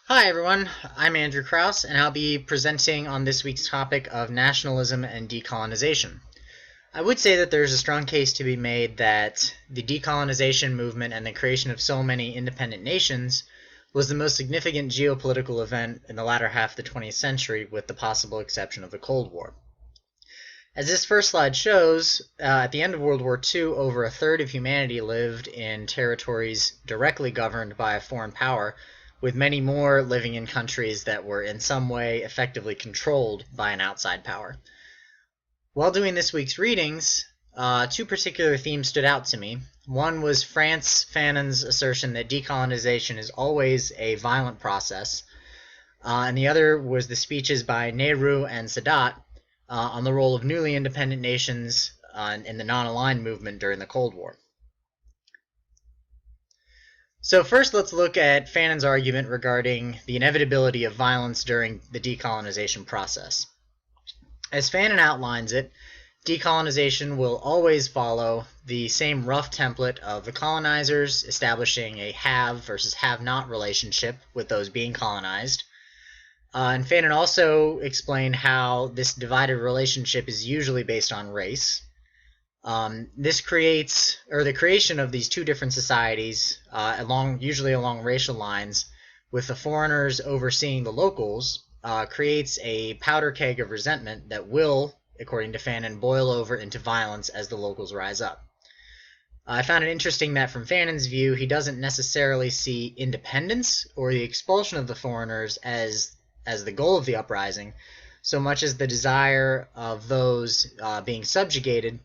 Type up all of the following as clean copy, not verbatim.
Hi everyone, I'm Andrew Krause, and I'll be presenting on this week's topic of nationalism and decolonization. I would say that there's a strong case to be made that the decolonization movement and the creation of so many independent nations was the most significant geopolitical event in the latter half of the 20th century, with the possible exception of the Cold War. As this first slide shows, at the end of World War II, over a third of humanity lived in territories directly governed by a foreign power, with many more living in countries that were in some way effectively controlled by an outside power. While doing this week's readings, two particular themes stood out to me. One was Frantz Fanon's assertion that decolonization is always a violent process, and the other was the speeches by Nehru and Sadat on the role of newly independent nations in the non-aligned movement during the Cold War. So first, let's look at Fanon's argument regarding the inevitability of violence during the decolonization process. As Fanon outlines it, decolonization will always follow the same rough template of the colonizers establishing a have versus have-not relationship with those being colonized. And Fanon also explained how this divided relationship is usually based on race. This creates, or the creation of these two different societies, usually along racial lines, with the foreigners overseeing the locals, creates a powder keg of resentment that will, according to Fanon, boil over into violence as the locals rise up. I found it interesting that from Fanon's view, he doesn't necessarily see independence or the expulsion of the foreigners as the goal of the uprising, so much as the desire of those being subjugated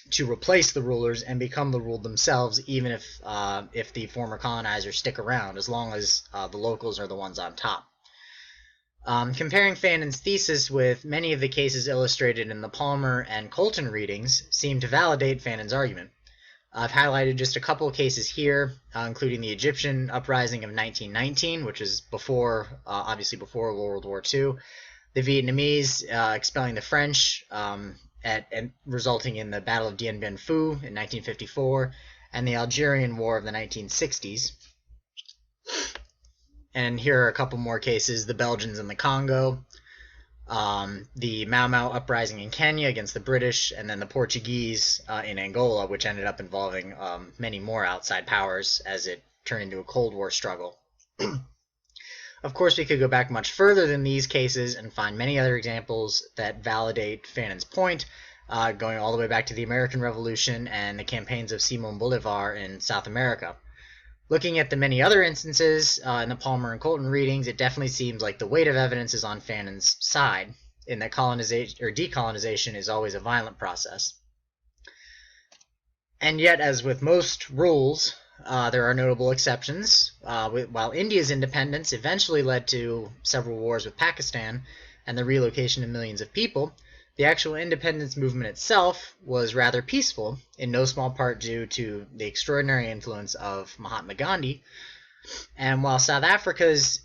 to replace the rulers and become the ruled themselves, even if the former colonizers stick around, as long as the locals are the ones on top. Comparing Fanon's thesis with many of the cases illustrated in the Palmer and Colton readings seem to validate Fanon's argument. I've highlighted just a couple of cases here, including the Egyptian uprising of 1919, which is obviously before World War II, the Vietnamese expelling the French, and resulting in the Battle of Dien Bien Phu in 1954, and the Algerian War of the 1960s. And here are a couple more cases: the Belgians in the Congo, the Mau Mau uprising in Kenya against the British, and then the Portuguese in Angola, which ended up involving many more outside powers as it turned into a Cold War struggle. Of course, we could go back much further than these cases and find many other examples that validate Fanon's point, going all the way back to the American Revolution and the campaigns of Simon Bolivar in South America. Looking at the many other instances in the Palmer and Colton readings, it definitely seems like the weight of evidence is on Fanon's side, in that colonization or decolonization is always a violent process. And yet, as with most rules, there are notable exceptions. While India's independence eventually led to several wars with Pakistan and the relocation of millions of people, the actual independence movement itself was rather peaceful, in no small part due to the extraordinary influence of Mahatma Gandhi. And while South Africa's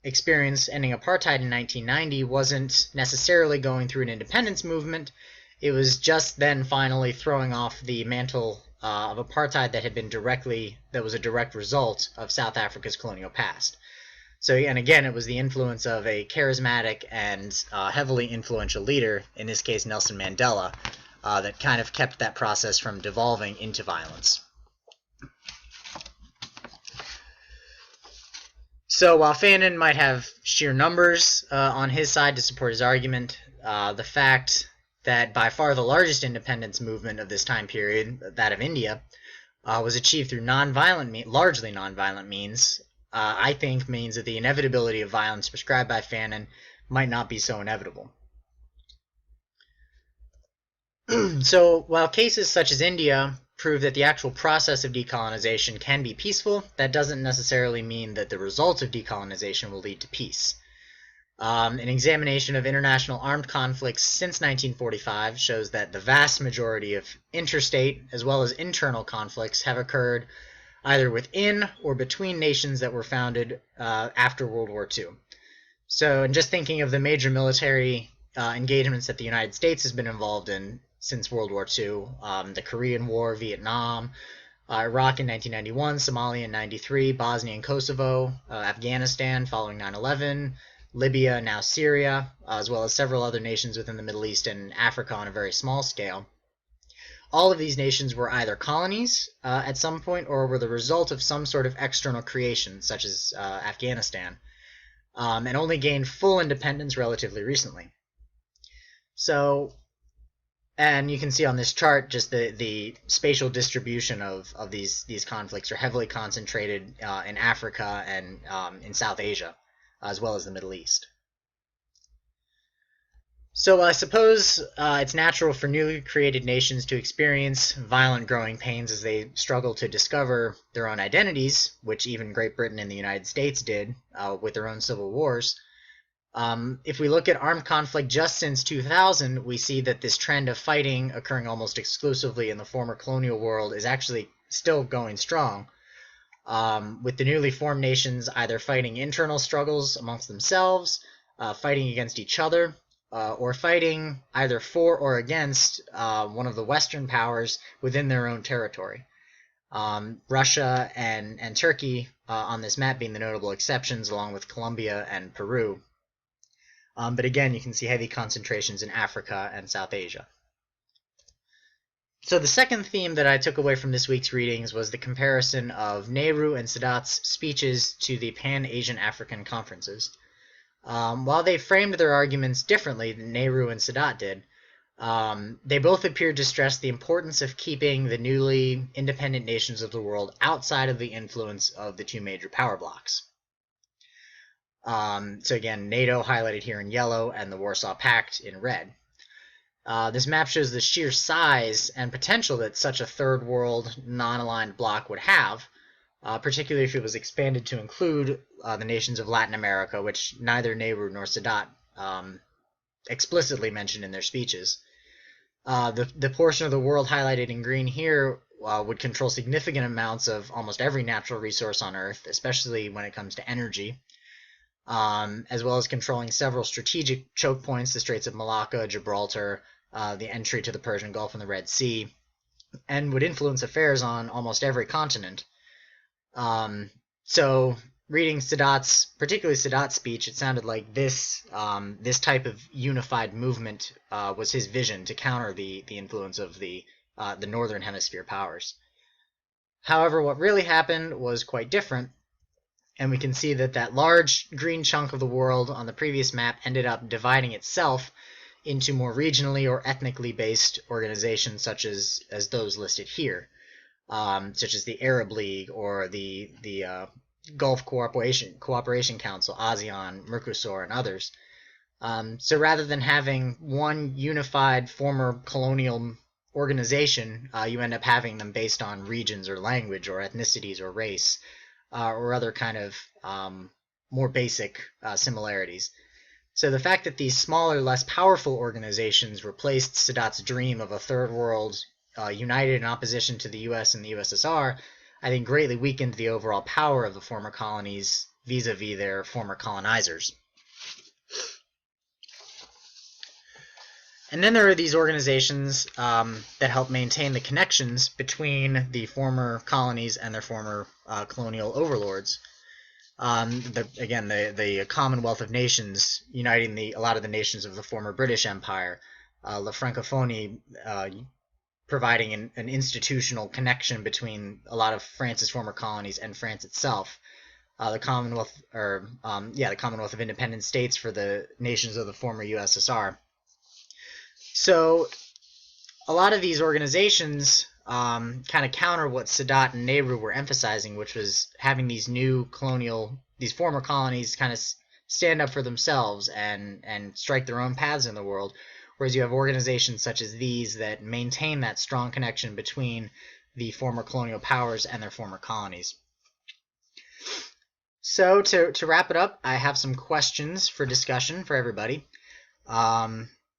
experience ending apartheid in 1990 wasn't necessarily going through an independence movement, it was just then finally throwing off the mantle of apartheid that was a direct result of South Africa's colonial past. So, and again, it was the influence of a charismatic and heavily influential leader, in this case Nelson Mandela, that kind of kept that process from devolving into violence. So while Fanon might have sheer numbers on his side to support his argument, the fact that by far the largest independence movement of this time period, that of India, was achieved through largely nonviolent means, I think means that the inevitability of violence prescribed by Fanon might not be so inevitable. So while cases such as India prove that the actual process of decolonization can be peaceful, that doesn't necessarily mean that the result of decolonization will lead to peace. An examination of international armed conflicts since 1945 shows that the vast majority of interstate as well as internal conflicts have occurred either within or between nations that were founded after World War II. So, and just thinking of the major military engagements that the United States has been involved in since World War II, the Korean War, Vietnam, Iraq in 1991, Somalia in 93, Bosnia and Kosovo, Afghanistan following 9/11, Libya, now Syria, as well as several other nations within the Middle East and Africa on a very small scale. All of these nations were either colonies at some point or were the result of some sort of external creation, such as Afghanistan, and only gained full independence relatively recently. So, and you can see on this chart just the spatial distribution of these conflicts are heavily concentrated in Africa and in South Asia, as well as the Middle East. So I suppose it's natural for newly created nations to experience violent growing pains as they struggle to discover their own identities, which even Great Britain and the United States did with their own civil wars. If we look at armed conflict just since 2000, we see that this trend of fighting occurring almost exclusively in the former colonial world is actually still going strong, with the newly formed nations either fighting internal struggles amongst themselves, fighting against each other, or fighting either for or against one of the Western powers within their own territory. Russia and Turkey on this map being the notable exceptions, along with Colombia and Peru. But again, you can see heavy concentrations in Africa and South Asia. So the second theme that I took away from this week's readings was the comparison of Nehru and Sadat's speeches to the Pan-Asian African conferences. While they framed their arguments differently than Nehru and Sadat did, they both appeared to stress the importance of keeping the newly independent nations of the world outside of the influence of the two major power blocs. So again, NATO highlighted here in yellow and the Warsaw Pact in red. This map shows the sheer size and potential that such a third world non-aligned bloc would have, particularly if it was expanded to include the nations of Latin America, which neither Nehru nor Sadat explicitly mentioned in their speeches. The portion of the world highlighted in green here would control significant amounts of almost every natural resource on Earth, especially when it comes to energy, as well as controlling several strategic choke points, the Straits of Malacca, Gibraltar, the entry to the Persian Gulf and the Red Sea, and would influence affairs on almost every continent. So reading particularly Sadat's speech, it sounded like this type of unified movement was his vision to counter the influence of the Northern Hemisphere powers. However, what really happened was quite different, and we can see that large green chunk of the world on the previous map ended up dividing itself into more regionally or ethnically based organizations such as those listed here, such as the Arab League or the Gulf Cooperation Council, ASEAN, Mercosur, and others. So rather than having one unified former colonial organization, you end up having them based on regions or language or ethnicities or race, or other kind of more basic similarities. So the fact that these smaller, less powerful organizations replaced Sadat's dream of a third world united in opposition to the US and the USSR, I think greatly weakened the overall power of the former colonies vis-a-vis their former colonizers. And then there are these organizations that help maintain the connections between the former colonies and their former colonial overlords. The Commonwealth of Nations, uniting a lot of the nations of the former British Empire, La Francophonie, providing an institutional connection between a lot of France's former colonies and France itself. The Commonwealth of Independent States for the nations of the former USSR. So a lot of these organizations kind of counter what Sadat and Nehru were emphasizing, which was having these former colonies kind of stand up for themselves and strike their own paths in the world, whereas you have organizations such as these that maintain that strong connection between the former colonial powers and their former colonies. So to wrap it up, I have some questions for discussion for everybody.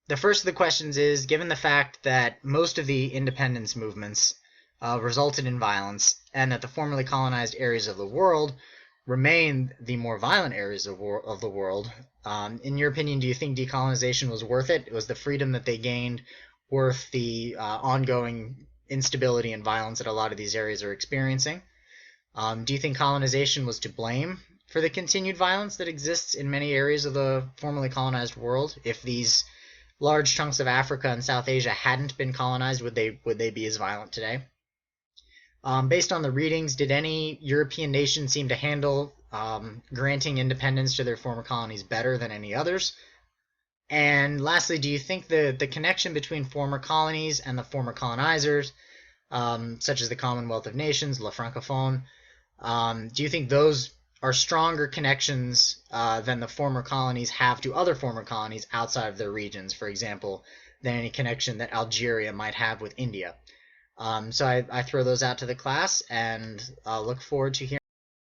The first of the questions is, given the fact that most of the independence movements resulted in violence, and that the formerly colonized areas of the world remain the more violent areas of the world, in your opinion, do you think decolonization was worth it? Was the freedom that they gained worth the ongoing instability and violence that a lot of these areas are experiencing. Do you think colonization was to blame for the continued violence that exists in many areas of the formerly colonized world? If these large chunks of Africa and South Asia hadn't been colonized, would they be as violent today? Based on the readings, did any European nation seem to handle granting independence to their former colonies better than any others? And lastly, do you think the connection between former colonies and the former colonizers, such as the Commonwealth of Nations, La Francophone, do you think those are stronger connections than the former colonies have to other former colonies outside of their regions, for example, than any connection that Algeria might have with India? So I throw those out to the class, and look forward to hearing